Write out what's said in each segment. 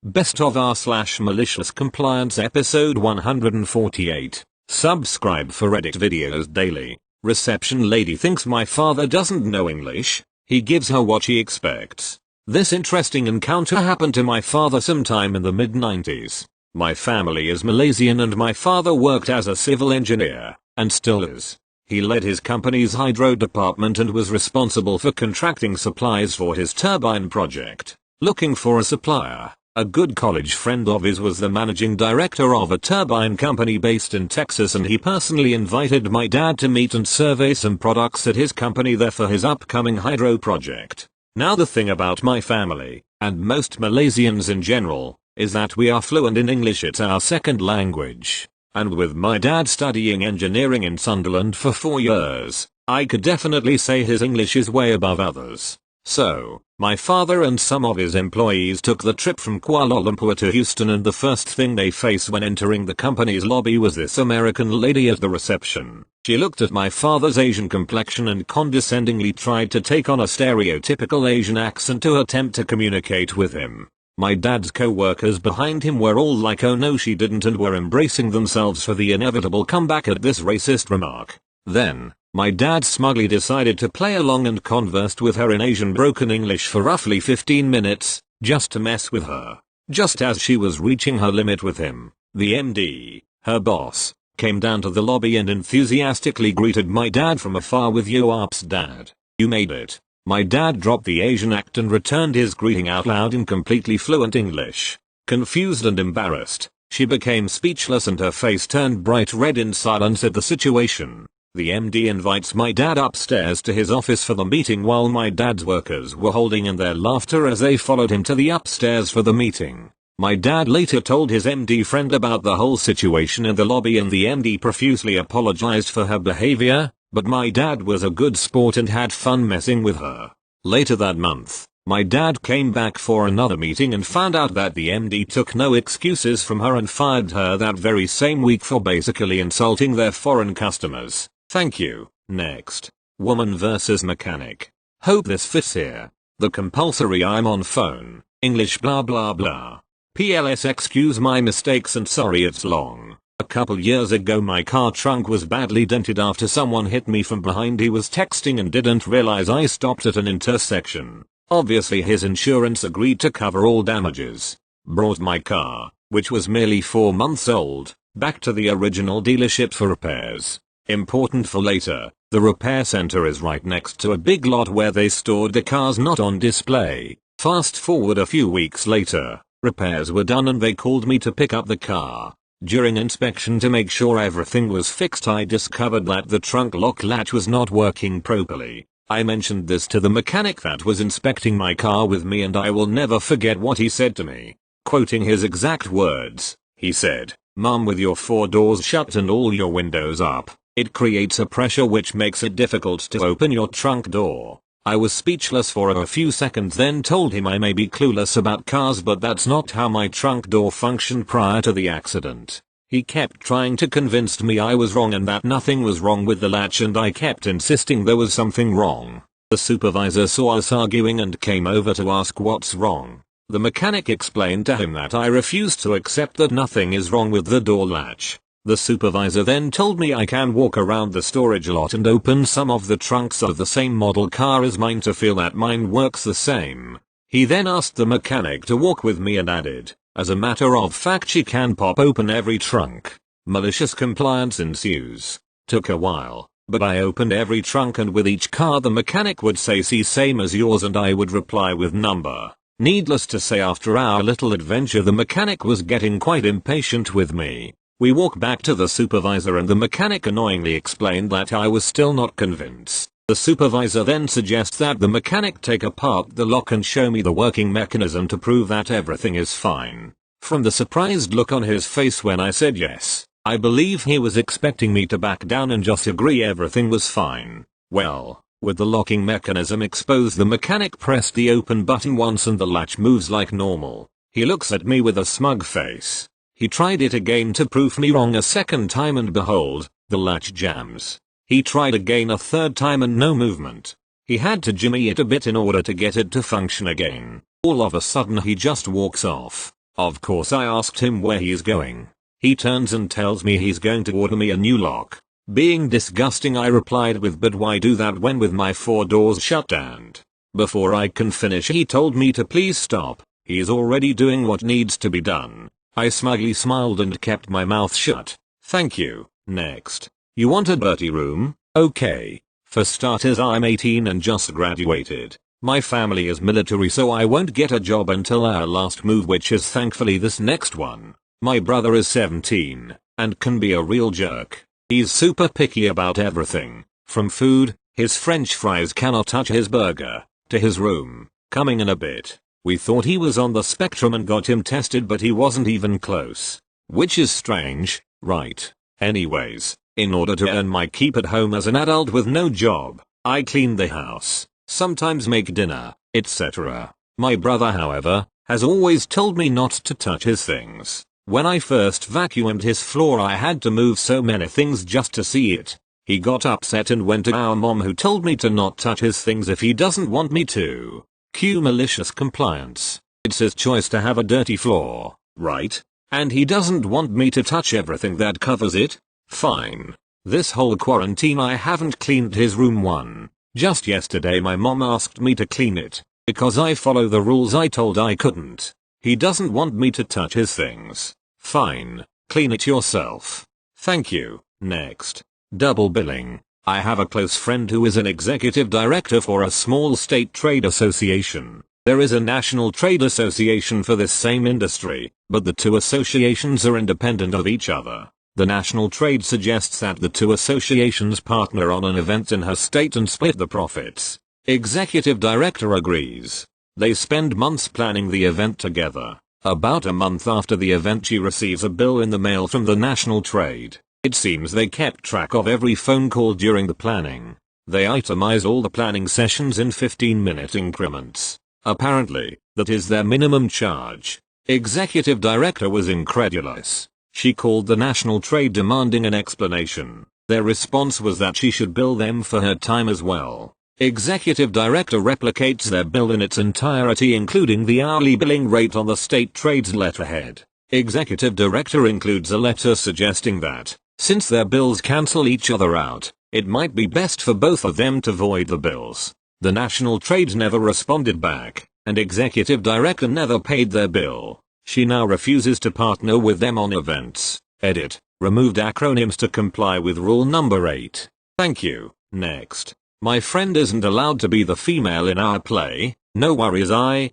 Best of r/malicious compliance episode 148. Subscribe for edit videos daily. Reception lady thinks my father doesn't know English. He gives her what she expects. This interesting encounter happened to my father sometime in the mid-90s. My family is Malaysian and my father worked as a civil engineer, and still is. He led his company's hydro department and was responsible for contracting supplies for his turbine project. Looking for a supplier, a good college friend of his was the managing director of a turbine company based in Texas, and he personally invited my dad to meet and survey some products at his company there for his upcoming hydro project. Now the thing about my family, and most Malaysians in general, is that we are fluent in English. It's our second language. And with my dad studying engineering in Sunderland for 4 years, I could definitely say his English is way above others. So, my father and some of his employees took the trip from Kuala Lumpur to Houston, and the first thing they faced when entering the company's lobby was this American lady at the reception. She looked at my father's Asian complexion and condescendingly tried to take on a stereotypical Asian accent to attempt to communicate with him. My dad's co-workers behind him were all like, oh no she didn't, and were embracing themselves for the inevitable comeback at this racist remark. Then, my dad smugly decided to play along and conversed with her in Asian broken English for roughly 15 minutes, just to mess with her. Just as she was reaching her limit with him, the MD, her boss, came down to the lobby and enthusiastically greeted my dad from afar with, "Yo ups dad, you made it." My dad dropped the Asian act and returned his greeting out loud in completely fluent English. Confused and embarrassed, she became speechless and her face turned bright red in silence at the situation. The MD invites my dad upstairs to his office for the meeting while my dad's workers were holding in their laughter as they followed him to the upstairs for the meeting. My dad later told his MD friend about the whole situation in the lobby, and the MD profusely apologized for her behavior. But my dad was a good sport and had fun messing with her. Later that month, my dad came back for another meeting and found out that the MD took no excuses from her and fired her that very same week for basically insulting their foreign customers. Thank you. Next. Woman versus mechanic. Hope this fits here. The compulsory I'm on phone, English blah blah blah. PLS excuse my mistakes and sorry it's long. A couple years ago my car trunk was badly dented after someone hit me from behind. He was texting and didn't realize I stopped at an intersection. Obviously his insurance agreed to cover all damages. Brought my car, which was merely 4 months old, back to the original dealership for repairs. Important for later, the repair center is right next to a big lot where they stored the cars not on display. Fast forward a few weeks later, repairs were done and they called me to pick up the car. During inspection to make sure everything was fixed, I discovered that the trunk lock latch was not working properly. I mentioned this to the mechanic that was inspecting my car with me, and I will never forget what he said to me. Quoting his exact words, he said, "Mom, with your 4 doors shut and all your windows up, it creates a pressure which makes it difficult to open your trunk door." I was speechless for a few seconds, then told him I may be clueless about cars, but that's not how my trunk door functioned prior to the accident. He kept trying to convince me I was wrong and that nothing was wrong with the latch, and I kept insisting there was something wrong. The supervisor saw us arguing and came over to ask what's wrong. The mechanic explained to him that I refused to accept that nothing is wrong with the door latch. The supervisor then told me I can walk around the storage lot and open some of the trunks of the same model car as mine to feel that mine works the same. He then asked the mechanic to walk with me and added, "As a matter of fact she can pop open every trunk." Malicious compliance ensues. Took a while, but I opened every trunk, and with each car the mechanic would say, "See, same as yours," and I would reply with number. Needless to say, after our little adventure the mechanic was getting quite impatient with me. We walked back to the supervisor and the mechanic annoyingly explained that I was still not convinced. The supervisor then suggests that the mechanic take apart the lock and show me the working mechanism to prove that everything is fine. From the surprised look on his face when I said yes, I believe he was expecting me to back down and just agree everything was fine. Well, with the locking mechanism exposed, the mechanic pressed the open button once and the latch moves like normal. He looks at me with a smug face. He tried it again to prove me wrong a second time, and behold, the latch jams. He tried again a third time and no movement. He had to jimmy it a bit in order to get it to function again. All of a sudden he just walks off. Of course I asked him where he is going. He turns and tells me he's going to order me a new lock. Being disgusting, I replied with, but why do that when with my 4 doors shut? And before I can finish he told me to please stop. He is already doing what needs to be done. I smugly smiled and kept my mouth shut. Thank you. Next. You want a dirty room? Okay. For starters, I'm 18 and just graduated. My family is military, so I won't get a job until our last move, which is thankfully this next one. My brother is 17 and can be a real jerk. He's super picky about everything. From food, his french fries cannot touch his burger, to his room. Coming in a bit. We thought he was on the spectrum and got him tested, but he wasn't even close. Which is strange, right? Anyways, in order to earn my keep at home as an adult with no job, I clean the house, sometimes make dinner, etc. My brother, however, has always told me not to touch his things. When I first vacuumed his floor, I had to move so many things just to see it. He got upset and went to our mom, who told me to not touch his things if he doesn't want me to. Cue malicious compliance. It's his choice to have a dirty floor, right? And he doesn't want me to touch everything that covers it? Fine. This whole quarantine I haven't cleaned his room one. Just yesterday my mom asked me to clean it, because I follow the rules I told I couldn't. He doesn't want me to touch his things. Fine. Clean it yourself. Thank you. Next. Double billing. I have a close friend who is an executive director for a small state trade association. There is a national trade association for this same industry, but the two associations are independent of each other. The national trade suggests that the two associations partner on an event in her state and split the profits. Executive director agrees. They spend months planning the event together. About a month after the event, she receives a bill in the mail from the national trade. It seems they kept track of every phone call during the planning. They itemize all the planning sessions in 15-minute increments. Apparently, that is their minimum charge. Executive director was incredulous. She called the national trade demanding an explanation. Their response was that she should bill them for her time as well. Executive director replicates their bill in its entirety, including the hourly billing rate on the state trade's letterhead. Executive director includes a letter suggesting that, since their bills cancel each other out, it might be best for both of them to void the bills. The national trade never responded back, and executive director never paid their bill. She now refuses to partner with them on events. Edit. Removed acronyms to comply with rule number 8. Thank you. Next. My friend isn't allowed to be the female in our play. No worries, I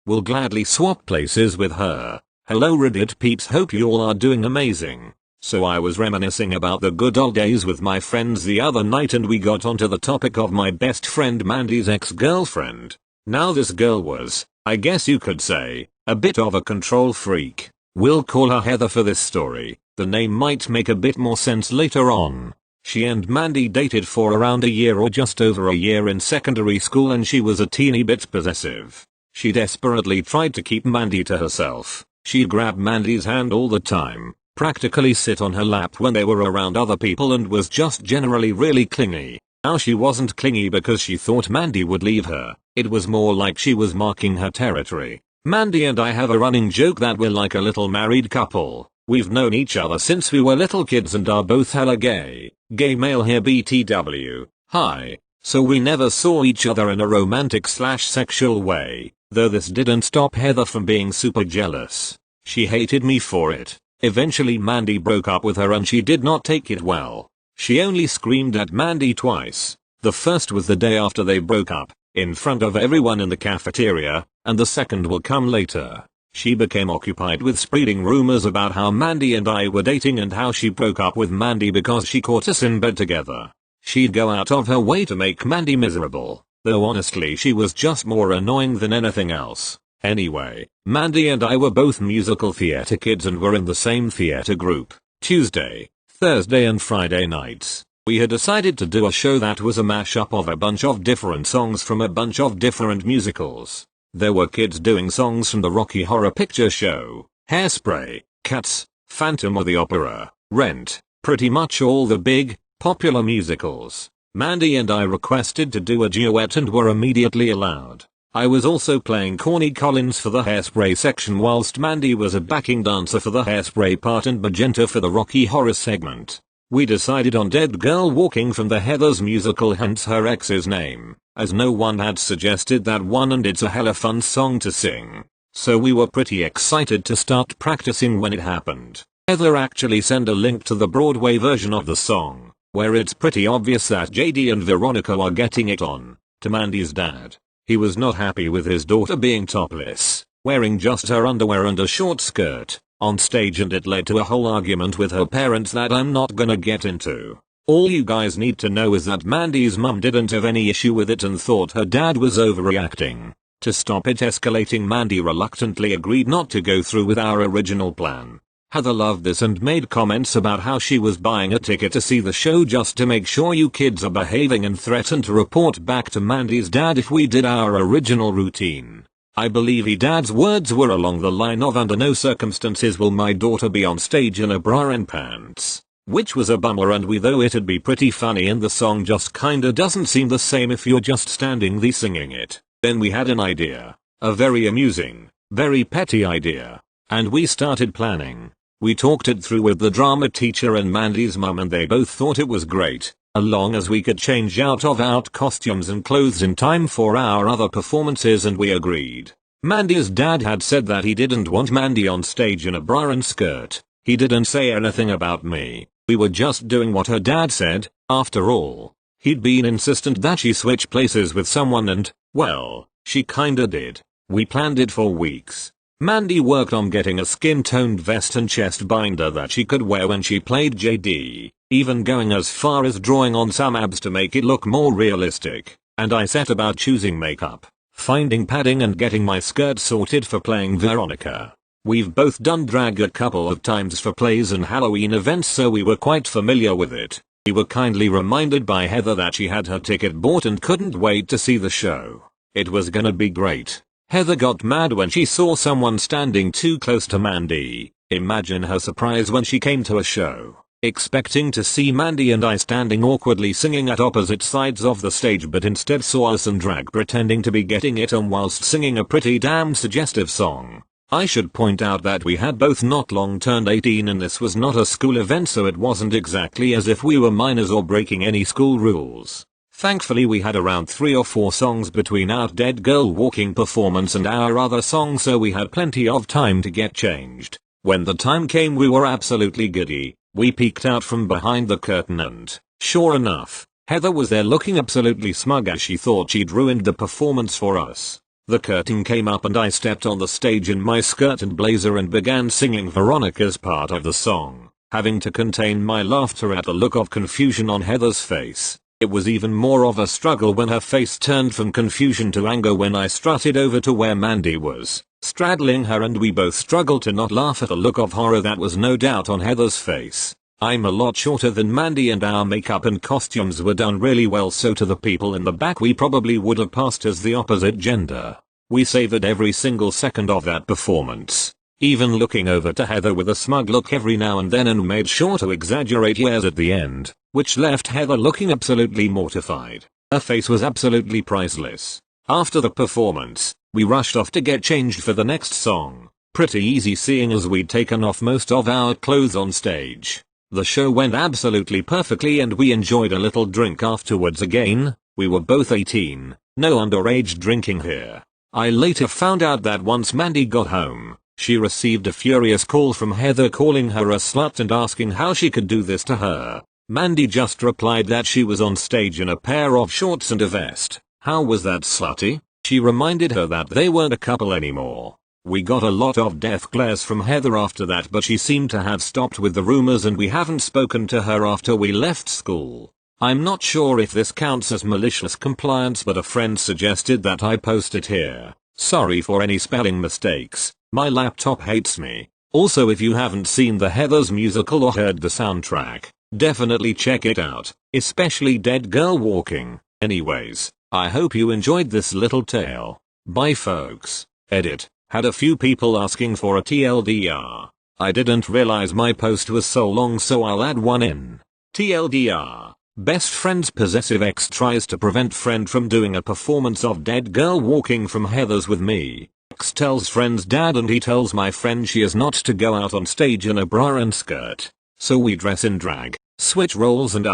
will gladly swap places with her. Hello Reddit peeps, hope you all are doing amazing. So I was reminiscing about the good old days with my friends the other night, and we got onto the topic of my best friend Mandy's ex-girlfriend. Now this girl was, I guess you could say, a bit of a control freak. We'll call her Heather for this story. The name might make a bit more sense later on. She and Mandy dated for around a year or just over a year in secondary school, and she was a teeny bit possessive. She desperately tried to keep Mandy to herself. She'd grab Mandy's hand all the time, practically sit on her lap when they were around other people, and was just generally really clingy. Now she wasn't clingy because she thought Mandy would leave her. It was more like she was marking her territory. Mandy and I have a running joke that we're like a little married couple. We've known each other since we were little kids and are both hella gay. Gay male here BTW. Hi. So we never saw each other in a romantic/sexual way, though this didn't stop Heather from being super jealous. She hated me for it. Eventually Mandy broke up with her and she did not take it well. She only screamed at Mandy twice. The first was the day after they broke up, in front of everyone in the cafeteria, and the second will come later. She became occupied with spreading rumors about how Mandy and I were dating and how she broke up with Mandy because she caught us in bed together. She'd go out of her way to make Mandy miserable, though honestly she was just more annoying than anything else. Anyway, Mandy and I were both musical theater kids and were in the same theater group. Tuesday, Thursday and Friday nights. We had decided to do a show that was a mashup of a bunch of different songs from a bunch of different musicals. There were kids doing songs from the Rocky Horror Picture Show, Hairspray, Cats, Phantom of the Opera, Rent, pretty much all the big, popular musicals. Mandy and I requested to do a duet and were immediately allowed. I was also playing Corny Collins for the Hairspray section whilst Mandy was a backing dancer for the Hairspray part and Magenta for the Rocky Horror segment. We decided on Dead Girl Walking from the Heathers musical, hence her ex's name, as no one had suggested that one and it's a hella fun song to sing. So we were pretty excited to start practicing when it happened. Heather actually sent a link to the Broadway version of the song, where it's pretty obvious that JD and Veronica are getting it on, to Mandy's dad. He was not happy with his daughter being topless, wearing just her underwear and a short skirt, on stage, and it led to a whole argument with her parents that I'm not gonna get into. All you guys need to know is that Mandy's mum didn't have any issue with it and thought her dad was overreacting. To stop it escalating, Mandy reluctantly agreed not to go through with our original plan. Heather loved this and made comments about how she was buying a ticket to see the show just to make sure you kids are behaving and threatened to report back to Mandy's dad if we did our original routine. I believe his dad's words were along the line of, under no circumstances will my daughter be on stage in a bra and pants. Which was a bummer, and we thought it'd be pretty funny, and the song just kinda doesn't seem the same if you're just standing there singing it. Then we had an idea. A very amusing, very petty idea. And we started planning. We talked it through with the drama teacher and Mandy's mum, and they both thought it was great, as long as we could change out of our costumes and clothes in time for our other performances, and we agreed. Mandy's dad had said that he didn't want Mandy on stage in a bra and skirt. He didn't say anything about me. We were just doing what her dad said. After all, he'd been insistent that she switch places with someone, and, well, she kinda did. We planned it for weeks. Mandy worked on getting a skin-toned vest and chest binder that she could wear when she played JD, even going as far as drawing on some abs to make it look more realistic. And I set about choosing makeup, finding padding, and getting my skirt sorted for playing Veronica. We've both done drag a couple of times for plays and Halloween events, so we were quite familiar with it. We were kindly reminded by Heather that she had her ticket bought and couldn't wait to see the show. It was gonna be great. Heather got mad when she saw someone standing too close to Mandy. Imagine her surprise when she came to a show, expecting to see Mandy and I standing awkwardly singing at opposite sides of the stage, but instead saw us in drag pretending to be getting it on whilst singing a pretty damn suggestive song. I should point out that we had both not long turned 18 and this was not a school event, so it wasn't exactly as if we were minors or breaking any school rules. Thankfully we had around 3 or 4 songs between our Dead Girl Walking performance and our other song, so we had plenty of time to get changed. When the time came we were absolutely giddy. We peeked out from behind the curtain and, sure enough, Heather was there looking absolutely smug as she thought she'd ruined the performance for us. The curtain came up and I stepped on the stage in my skirt and blazer and began singing Veronica's part of the song, having to contain my laughter at the look of confusion on Heather's face. It was even more of a struggle when her face turned from confusion to anger when I strutted over to where Mandy was, straddling her, and we both struggled to not laugh at the look of horror that was no doubt on Heather's face. I'm a lot shorter than Mandy and our makeup and costumes were done really well, so to the people in the back we probably would have passed as the opposite gender. We savored every single second of that performance, even looking over to Heather with a smug look every now and then, and made sure to exaggerate years at the end, which left Heather looking absolutely mortified. Her face was absolutely priceless. After the performance, we rushed off to get changed for the next song. Pretty easy seeing as we'd taken off most of our clothes on stage. The show went absolutely perfectly and we enjoyed a little drink afterwards. Again, we were both 18, no underage drinking here. I later found out that once Mandy got home, she received a furious call from Heather calling her a slut and asking how she could do this to her. Mandy just replied that she was on stage in a pair of shorts and a vest. How was that slutty? She reminded her that they weren't a couple anymore. We got a lot of death glares from Heather after that, but she seemed to have stopped with the rumors and we haven't spoken to her after we left school. I'm not sure if this counts as malicious compliance, but a friend suggested that I post it here. Sorry for any spelling mistakes. My laptop hates me. Also, if you haven't seen the Heathers musical or heard the soundtrack, definitely check it out, especially Dead Girl Walking. Anyways, I hope you enjoyed this little tale. Bye folks. Edit. Had a few people asking for a TLDR. I didn't realize my post was so long, so I'll add one in. TLDR. Best friend's possessive ex tries to prevent friend from doing a performance of Dead Girl Walking from Heathers with me. Ex tells friend's dad and he tells my friend she is not to go out on stage in a bra and skirt. So we dress in drag, switch roles and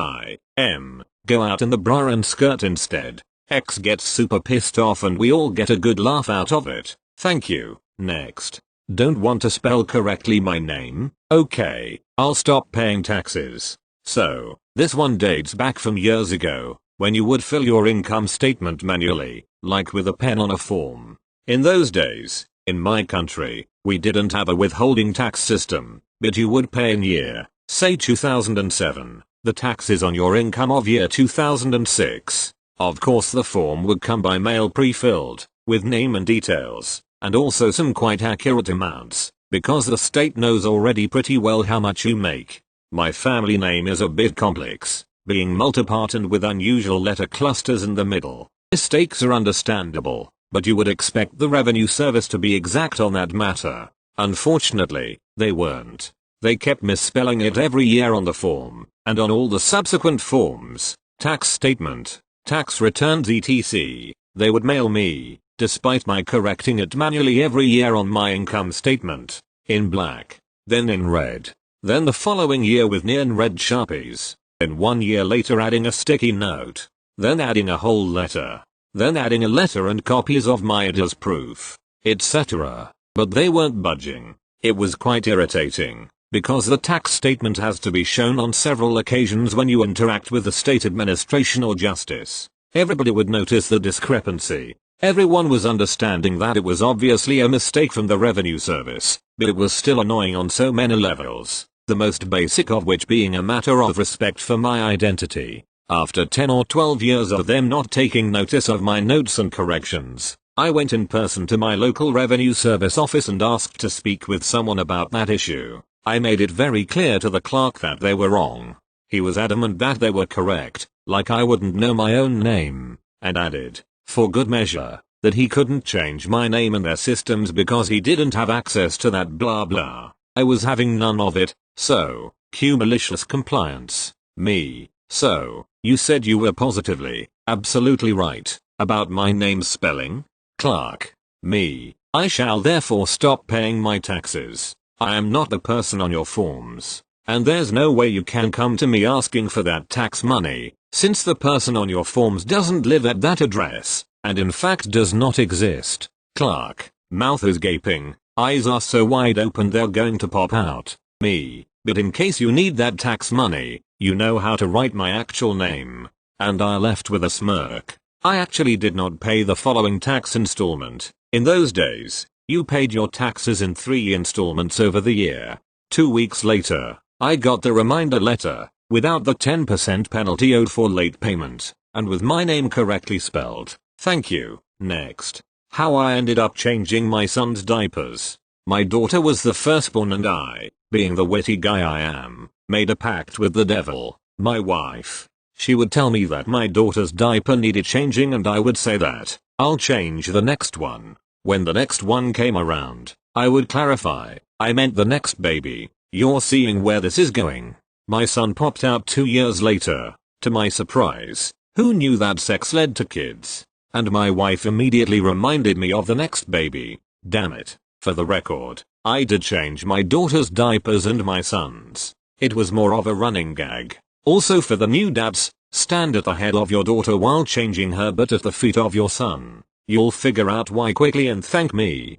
go out in the bra and skirt instead. Ex gets super pissed off and we all get a good laugh out of it. Thank you. Next. Don't want to spell correctly my name? Okay, I'll stop paying taxes. So, this one dates back from years ago, when you would fill your income statement manually, like with a pen on a form. In those days, in my country, we didn't have a withholding tax system, but you would pay in year, say 2007, the taxes on your income of year 2006. Of course the form would come by mail pre-filled, with name and details, and also some quite accurate amounts, because the state knows already pretty well how much you make. My family name is a bit complex, being multipart and with unusual letter clusters in the middle. Mistakes are understandable, but you would expect the revenue service to be exact on that matter. Unfortunately, they weren't. They kept misspelling it every year on the form, and on all the subsequent forms, tax statement, tax returns etc. They would mail me, despite my correcting it manually every year on my income statement, in black, then in red, then the following year with neon red sharpies, then 1 year later adding a sticky note, then adding a whole letter, then adding a letter and copies of my ID as proof, etc. But they weren't budging. It was quite irritating, because the tax statement has to be shown on several occasions when you interact with the state administration or justice. Everybody would notice the discrepancy. Everyone was understanding that it was obviously a mistake from the revenue service, but it was still annoying on so many levels, the most basic of which being a matter of respect for my identity. After 10 or 12 years of them not taking notice of my notes and corrections, I went in person to my local revenue service office and asked to speak with someone about that issue. I made it very clear to the clerk that they were wrong. He was adamant that they were correct, like I wouldn't know my own name, and added, for good measure, that he couldn't change my name in their systems because he didn't have access to that blah blah. I was having none of it, so, cue malicious compliance. Me. So, you said you were positively, absolutely right, about my name's spelling? Clerk. Me. I shall therefore stop paying my taxes. I am not the person on your forms, and there's no way you can come to me asking for that tax money, since the person on your forms doesn't live at that address, and in fact does not exist. Clerk. Mouth is gaping, eyes are so wide open they're going to pop out. Me. But in case you need that tax money, you know how to write my actual name. And I left with a smirk. I actually did not pay the following tax installment. In those days, you paid your taxes in 3 installments over the year. 2 weeks later, I got the reminder letter, without the 10% penalty owed for late payment, and with my name correctly spelled. Thank you. Next. How I ended up changing my son's diapers. My daughter was the firstborn and I, being the witty guy I am, made a pact with the devil, my wife. She would tell me that my daughter's diaper needed changing and I would say that, I'll change the next one. When the next one came around, I would clarify, I meant the next baby. You're seeing where this is going. My son popped out 2 years later. To my surprise, who knew that sex led to kids? And my wife immediately reminded me of the next baby. Damn it. For the record, I did change my daughter's diapers and my son's. It was more of a running gag. Also for the new dads, stand at the head of your daughter while changing her but at the feet of your son. You'll figure out why quickly and thank me.